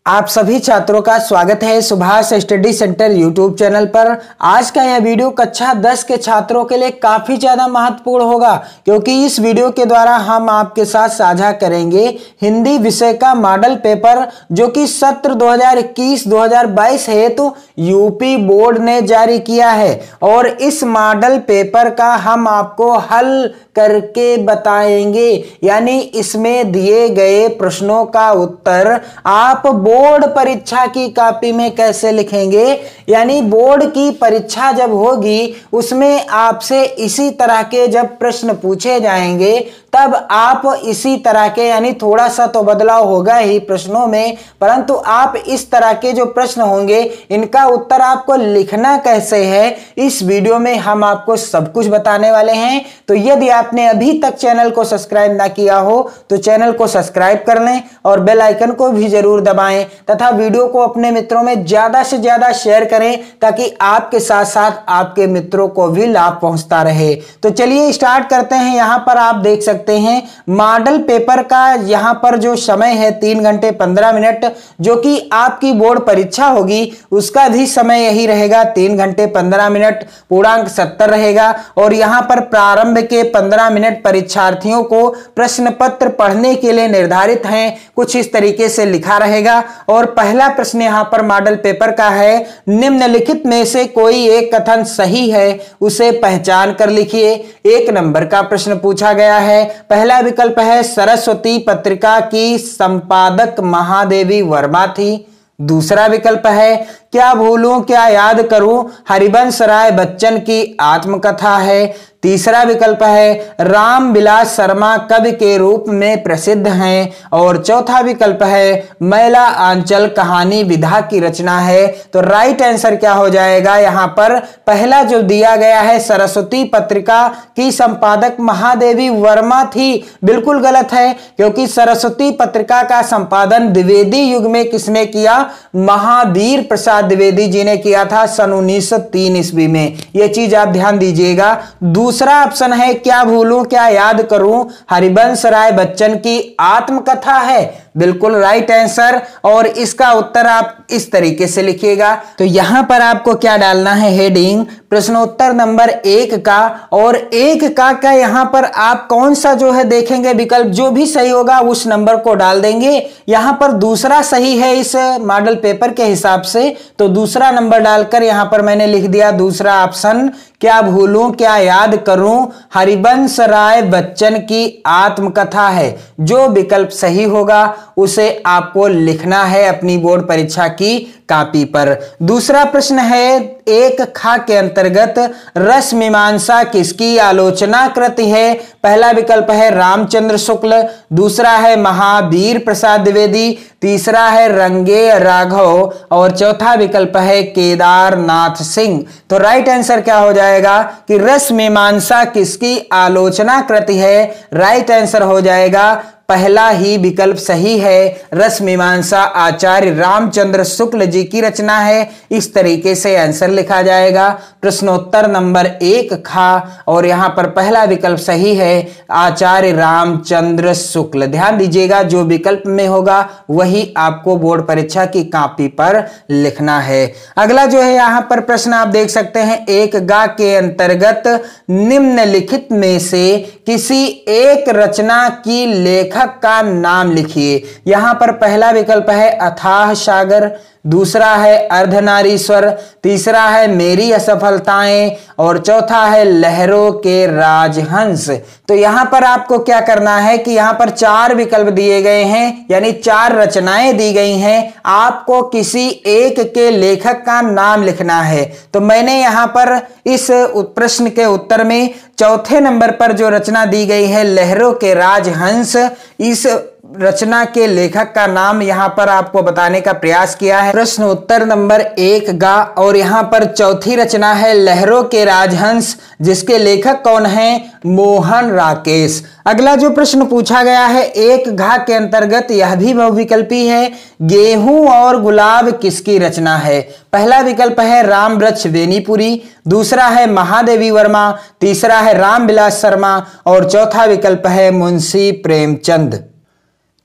आप सभी छात्रों का स्वागत है Subhash study centre YouTube channel पर। आज का यह वीडियो कक्षा 10 के छात्रों के लिए काफी ज्यादा महत्वपूर्ण होगा, क्योंकि इस वीडियो के द्वारा हम आपके साथ साझा करेंगे हिंदी विषय का मॉडल पेपर, जो कि सत्र 2021-2022 हेतु यूपी बोर्ड ने जारी किया है। और इस मॉडल पेपर का हम आपको हल करके बताएंगे, यानी इसमें दिए गए प्रश्नों का उत्तर आप बोर्ड परीक्षा की कॉपी में कैसे लिखेंगे। यानी बोर्ड की परीक्षा जब होगी उसमें आपसे इसी तरह के जब प्रश्न पूछे जाएंगे तब आप इसी तरह के, यानी थोड़ा सा तो बदलाव होगा ही प्रश्नों में, परंतु आप इस तरह के जो प्रश्न होंगे इनका उत्तर आपको लिखना कैसे है इस वीडियो में हम आपको सब कुछ बताने वाले हैं। तो यदि आपने अभी तक चैनल को सब्सक्राइब ना किया हो तो चैनल को सब्सक्राइब कर लें और बेल आइकन को भी जरूर दबाएं तथा वीडियो को अपने मित्रों में ज्यादा से ज्यादा शेयर करें, ताकि आपके साथ साथ आपके मित्रों को भी लाभ पहुंचता रहे। तो चलिए स्टार्ट करते हैं। यहां पर आप देख सकते हैं मॉडल पेपर का यहां पर जो समय है 3 घंटे 15 मिनट, जो कि आपकी बोर्ड परीक्षा होगी उसका भी समय यही रहेगा 3 घंटे 15 मिनट, पूर्णांक 70 रहेगा। और यहां पर प्रारंभ के 15 मिनट परीक्षार्थियों को प्रश्न पत्र पढ़ने के लिए निर्धारित हैं, कुछ इस तरीके से लिखा रहेगा। और पहला प्रश्न यहां पर मॉडल पेपर का है, निम्नलिखित में से कोई एक कथन सही है, उसे पहचान कर लिखिए। 1 नंबर का प्रश्न पूछा गया है। पहला विकल्प है सरस्वती पत्रिका की संपादक महादेवी वर्मा थी। दूसरा विकल्प है क्या भूलूं क्या याद करूं हरिवंश राय बच्चन की आत्मकथा है। तीसरा विकल्प है राम विलास शर्मा कवि के रूप में प्रसिद्ध हैं। और चौथा विकल्प है मैला आंचल कहानी विधा की रचना है। तो राइट आंसर क्या हो जाएगा यहां पर? पहला जो दिया गया है सरस्वती पत्रिका की संपादक महादेवी वर्मा थी, बिल्कुल गलत है, क्योंकि सरस्वती पत्रिका का संपादन द्विवेदी युग में किसने किया? महावीर प्रसाद द्विवेदी जी ने किया था सन 1903 ईस्वी में। यह चीज आप ध्यान दीजिएगा। दूसरा ऑप्शन है क्या भूलूं क्या याद करूं हरिवंश राय बच्चन की आत्मकथा है, बिल्कुल राइट आंसर। और इसका उत्तर आप इस तरीके से लिखिएगा। तो यहां पर आपको क्या डालना है? हेडिंग प्रश्नोत्तर नंबर 1 का, और 1 का यहां पर आप कौन सा जो है देखेंगे विकल्प, जो भी सही होगा उस नंबर को डाल देंगे। यहां पर दूसरा सही है इस मॉडल पेपर के हिसाब से, तो दूसरा नंबर डालकर यहां पर मैंने लिख दिया दूसरा ऑप्शन, क्या भूलूं क्या याद करूं हरिवंश राय बच्चन की आत्मकथा है। जो विकल्प सही होगा उसे आपको लिखना है अपनी बोर्ड परीक्षा की कॉपी पर। दूसरा प्रश्न है 1 खा के अंतर्गत रस मीमांसा किसकी आलोचना कृति है। पहला विकल्प है रामचंद्र शुक्ल, दूसरा है महावीर प्रसाद द्विवेदी, तीसरा है रंगे राघव और चौथा विकल्प है केदारनाथ सिंह। तो राइट आंसर क्या हो जाएगा कि रस मीमांसा किसकी आलोचना कृति है? राइट आंसर हो जाएगा पहला ही विकल्प सही है, रस मीमांसा आचार्य रामचंद्र शुक्ल जी की रचना है। इस तरीके से आंसर लिखा जाएगा प्रश्नोत्तर नंबर 1 खा, और यहां पर पहला विकल्प सही है आचार्य रामचंद्र शुक्ल। ध्यान दीजिएगा जो विकल्प में होगा वही आपको बोर्ड परीक्षा की कॉपी पर लिखना है। अगला जो है यहां पर प्रश्न आप देख सकते हैं 1 गा के अंतर्गत निम्नलिखित में से किसी एक रचना की लेखक का नाम लिखिए। यहां पर पहला विकल्प है अथाह सागर, दूसरा है अर्धनारीश्वर, तीसरा है मेरी असफलताएं और चौथा है लहरों के राजहंस। तो यहां पर आपको क्या करना है कि यहां पर 4 विकल्प दिए गए हैं, यानी 4 रचनाएं दी गई हैं, आपको किसी एक के लेखक का नाम लिखना है। तो मैंने यहां पर इस प्रश्न के उत्तर में चौथे नंबर पर जो रचना दी गई है लहरों के राजहंस, इस रचना के लेखक का नाम यहां पर आपको बताने का प्रयास किया है। प्रश्न उत्तर नंबर 1 गा, और यहां पर चौथी रचना है लहरों के राजहंस, जिसके लेखक कौन हैं? मोहन राकेश। अगला जो प्रश्न पूछा गया है 1 घा के अंतर्गत, यह भी बहुविकल्पी है, गेहूं और गुलाब किसकी रचना है। पहला विकल्प है रामवृक्ष बेनीपुरी, दूसरा है महादेवी वर्मा, तीसरा है रामविलास शर्मा और चौथा विकल्प है मुंशी प्रेमचंद।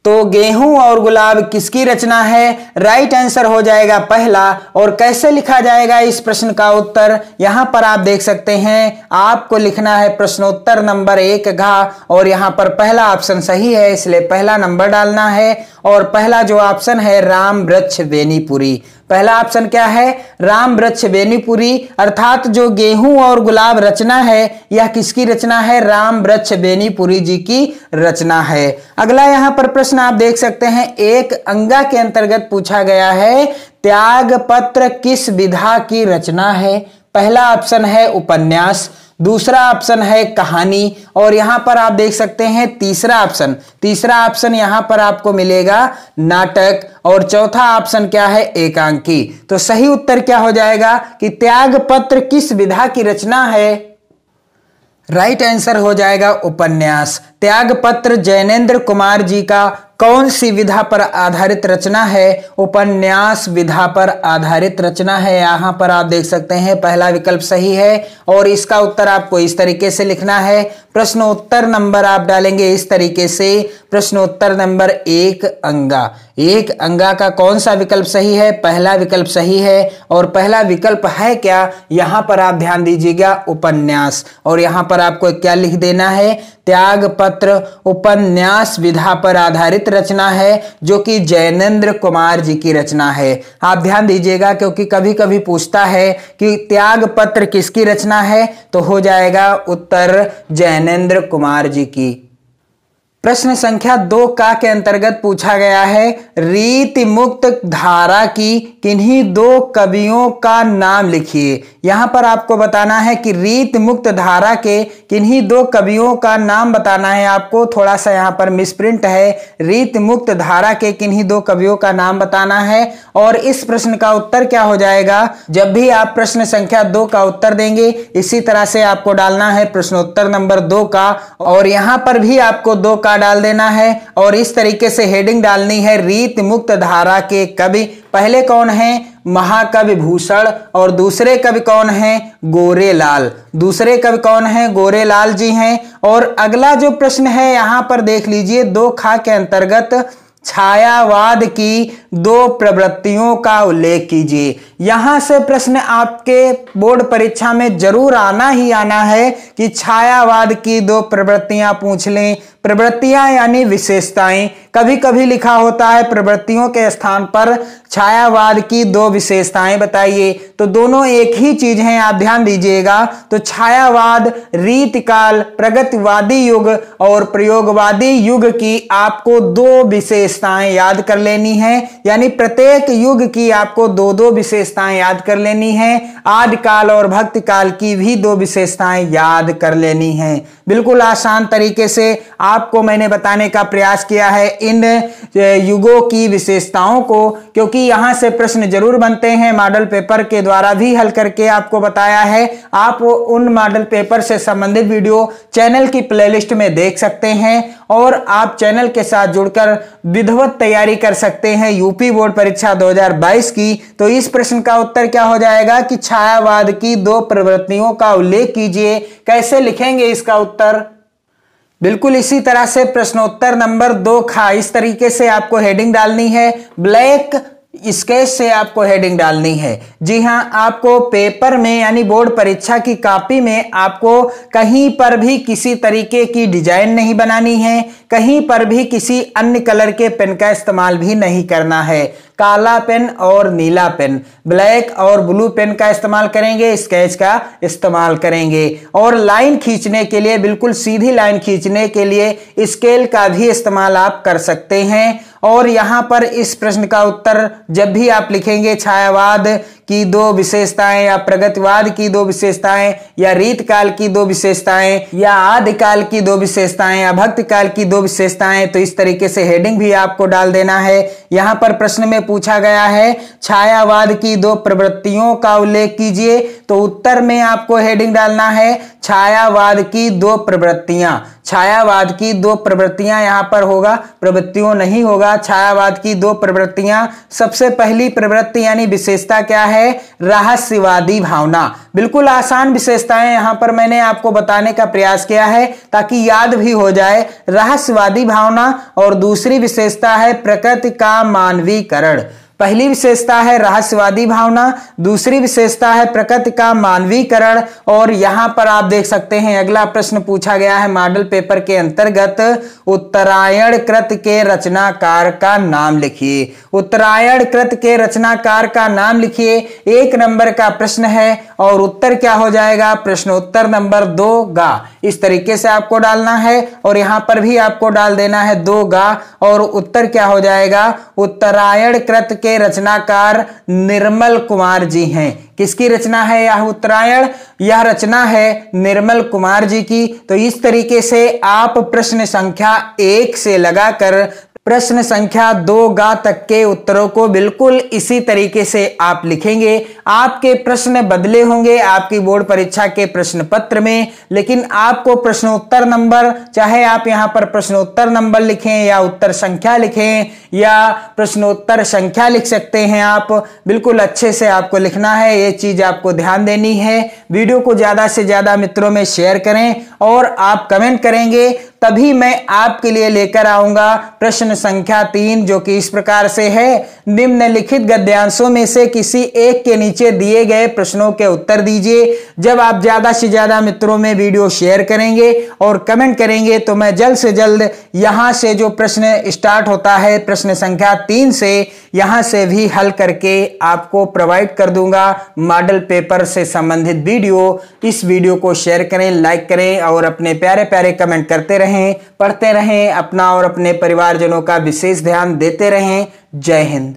तो गेहूं और गुलाब किसकी रचना है? राइट आंसर हो जाएगा पहला। और कैसे लिखा जाएगा इस प्रश्न का उत्तर? यहां पर आप देख सकते हैं, आपको लिखना है प्रश्नोत्तर नंबर 1 घ, और यहां पर पहला ऑप्शन सही है इसलिए पहला नंबर डालना है। और पहला जो ऑप्शन है राम वृक्ष बेनीपुरी, पहला ऑप्शन क्या है? राम वृक्ष बेनीपुरी, अर्थात जो गेहूं और गुलाब रचना है यह किसकी रचना है? राम वृक्ष बेनीपुरी जी की रचना है। अगला यहां पर प्रश्न आप देख सकते हैं, एक अंगा के अंतर्गत पूछा गया है, त्याग पत्र किस विधा की रचना है? पहला ऑप्शन है उपन्यास, दूसरा ऑप्शन है कहानी, और यहां पर आप देख सकते हैं तीसरा ऑप्शन यहां पर आपको मिलेगा नाटक, और चौथा ऑप्शन क्या है? एकांकी। तो सही उत्तर क्या हो जाएगा कि त्याग पत्र किस विधा की रचना है? राइट आंसर हो जाएगा उपन्यास। त्याग पत्र जैनेन्द्र कुमार जी का कौन सी विधा पर आधारित रचना है? उपन्यास विधा पर आधारित रचना है। यहां पर आप देख सकते हैं पहला विकल्प सही है, और इसका उत्तर आपको इस तरीके से लिखना है। प्रश्नोत्तर नंबर आप डालेंगे इस तरीके से, प्रश्नोत्तर नंबर 1 अंगा। एक अंगा का कौन सा विकल्प सही है? पहला विकल्प सही है। और पहला विकल्प है क्या? यहां पर आप ध्यान दीजिएगा उपन्यास, और यहां पर आपको क्या लिख देना है? त्याग पत्र उपन्यास विधा पर आधारित रचना है, जो कि जैनेन्द्र कुमार जी की रचना है। आप ध्यान दीजिएगा क्योंकि कभी कभी पूछता है कि त्याग पत्र किसकी रचना है, तो हो जाएगा उत्तर जैनेन्द्र कुमार जी की। प्रश्न संख्या 2 का के अंतर्गत पूछा गया है, रीति मुक्त धारा की किन्हीं 2 कवियों का नाम लिखिए। यहां पर आपको बताना है कि रीति मुक्त धारा के किन्हीं 2 कवियों का नाम बताना है आपको। थोड़ा सा यहां पर मिसप्रिंट है, रीति मुक्त धारा के किन्हीं 2 कवियों का नाम बताना है। और इस प्रश्न का उत्तर क्या हो जाएगा? जब भी आप प्रश्न संख्या 2 का उत्तर देंगे इसी तरह से आपको डालना है प्रश्नोत्तर नंबर 2 का, और यहां पर भी आपको 2 का डाल देना है, और इस तरीके से हेडिंग डालनी है रीति मुक्त धारा के कवि। पहले कौन है? महाकवि भूषण, और दूसरे कवि कौन हैं? गोरेलाल। दूसरे कवि कौन हैं? गोरेलाल जी हैं। और अगला जो प्रश्न है यहां पर देख लीजिए, 2 ख के अंतर्गत छायावाद की 2 प्रवृत्तियों का उल्लेख कीजिए। यहां से प्रश्न आपके बोर्ड परीक्षा में जरूर आना ही आना है कि छायावाद की 2 प्रवृत्तियां पूछ लें। प्रवृत्तियां यानी विशेषताएं, कभी कभी लिखा होता है प्रवृत्तियों के स्थान पर छायावाद की 2 विशेषताएं बताइए, तो दोनों एक ही चीज हैं, आप ध्यान दीजिएगा। तो छायावाद रीतिकाल, प्रगतिवादी युग और प्रयोगवादी युग की आपको 2 विशेषताएं याद कर लेनी है, यानी प्रत्येक युग की आपको 2-2 विशेषताएं याद कर लेनी है। आदिकाल और भक्तिकाल की भी 2 विशेषताएं याद कर लेनी है। बिल्कुल आसान तरीके से आपको मैंने बताने का प्रयास किया है इन युगों की विशेषताओं को, क्योंकि यहां से प्रश्न जरूर बनते हैं। मॉडल पेपर के द्वारा भी हल करके आपको बताया है। आप उन मॉडल पेपर से संबंधित वीडियो चैनल की प्लेलिस्ट में देख सकते हैं, और आप चैनल के साथ जुड़कर विधिवत तैयारी कर सकते हैं यूपी बोर्ड परीक्षा 2022 की। तो इस प्रश्न का उत्तर क्या हो जाएगा कि छायावाद की 2 प्रवृत्तियों का उल्लेख कीजिए। कैसे लिखेंगे इसका उत्तर? बिल्कुल इसी तरह से प्रश्नोत्तर नंबर 2 ख, इस तरीके से आपको हेडिंग डालनी है, ब्लैक स्केच से आपको हेडिंग डालनी है। जी हां, आपको पेपर में यानी बोर्ड परीक्षा की कॉपी में आपको कहीं पर भी किसी तरीके की डिजाइन नहीं बनानी है, कहीं पर भी किसी अन्य कलर के पेन का इस्तेमाल भी नहीं करना है। काला पेन और नीला पेन, ब्लैक और ब्लू पेन का इस्तेमाल करेंगे, स्केच का इस्तेमाल करेंगे। और लाइन खींचने के लिए, बिल्कुल सीधी लाइन खींचने के लिए स्केल का भी इस्तेमाल आप कर सकते हैं। और यहां पर इस प्रश्न का उत्तर जब भी आप लिखेंगे छायावाद की 2 विशेषताएं या प्रगतिवाद की 2 विशेषताएं या रीतकाल की 2 विशेषताएं या आदिकाल की 2 विशेषताएं या भक्तिकाल की 2 विशेषताएं, तो इस तरीके से हेडिंग भी आपको डाल देना है। यहां पर प्रश्न में पूछा गया है छायावाद की 2 प्रवृत्तियों का उल्लेख कीजिए, तो उत्तर में आपको हेडिंग डालना है छायावाद की 2 प्रवृत्तियां। छायावाद की 2 प्रवृत्तियां यहां पर होगा, प्रवृत्तियों नहीं होगा। छायावाद की 2 प्रवृत्तियां, सबसे पहली प्रवृत्ति यानी विशेषता क्या है? है रहस्यवादी भावना। बिल्कुल आसान विशेषताएं यहां पर मैंने आपको बताने का प्रयास किया है ताकि याद भी हो जाए। रहस्यवादी भावना और दूसरी विशेषता है प्रकृति का मानवीकरण। पहली विशेषता है रहस्यवादी भावना, दूसरी विशेषता है प्रकृति का मानवीकरण। और यहां पर आप देख सकते हैं अगला प्रश्न पूछा गया है मॉडल पेपर के अंतर्गत, उत्तरायण कृत के रचनाकार का नाम लिखिए। उत्तरायण कृत के रचनाकार का नाम लिखिए 1 नंबर का प्रश्न है और उत्तर क्या हो जाएगा, प्रश्नोत्तर नंबर 2 गा। इस तरीके से आपको डालना है और यहां पर भी आपको डाल देना है 2 गा और उत्तर क्या हो जाएगा, उत्तरायण कृत के रचनाकार निर्मल कुमार जी हैं। किसकी रचना है यह उत्तरायण, यह रचना है निर्मल कुमार जी की। तो इस तरीके से आप प्रश्न संख्या 1 से लगाकर प्रश्न संख्या 2 गा तक के उत्तरों को बिल्कुल इसी तरीके से आप लिखेंगे। आपके प्रश्न बदले होंगे आपकी बोर्ड परीक्षा के प्रश्न पत्र में, लेकिन आपको प्रश्नोत्तर नंबर, चाहे आप यहां पर प्रश्नोत्तर नंबर लिखें या उत्तर संख्या लिखें या प्रश्नोत्तर संख्या लिख सकते हैं आप, बिल्कुल अच्छे से आपको लिखना है। ये चीज आपको ध्यान देनी है। वीडियो को ज्यादा से ज्यादा मित्रों में शेयर करें और आप कमेंट करेंगे तभी मैं आपके लिए लेकर आऊंगा प्रश्न संख्या 3, जो कि इस प्रकार से है, निम्नलिखित गद्यांशों में से किसी एक के नीचे दिए गए प्रश्नों के उत्तर दीजिए। जब आप ज्यादा से ज्यादा मित्रों में वीडियो शेयर करेंगे और कमेंट करेंगे तो मैं जल्द से जल्द यहां से जो प्रश्न स्टार्ट होता है प्रश्न संख्या 3 से, यहां से भी हल करके आपको प्रोवाइड कर दूंगा मॉडल पेपर से संबंधित वीडियो। इस वीडियो को शेयर करें, लाइक करें और अपने प्यारे प्यारे कमेंट करते रहें, पढ़ते रहें, अपना और अपने परिवारजनों का विशेष ध्यान देते रहें। जय हिंद।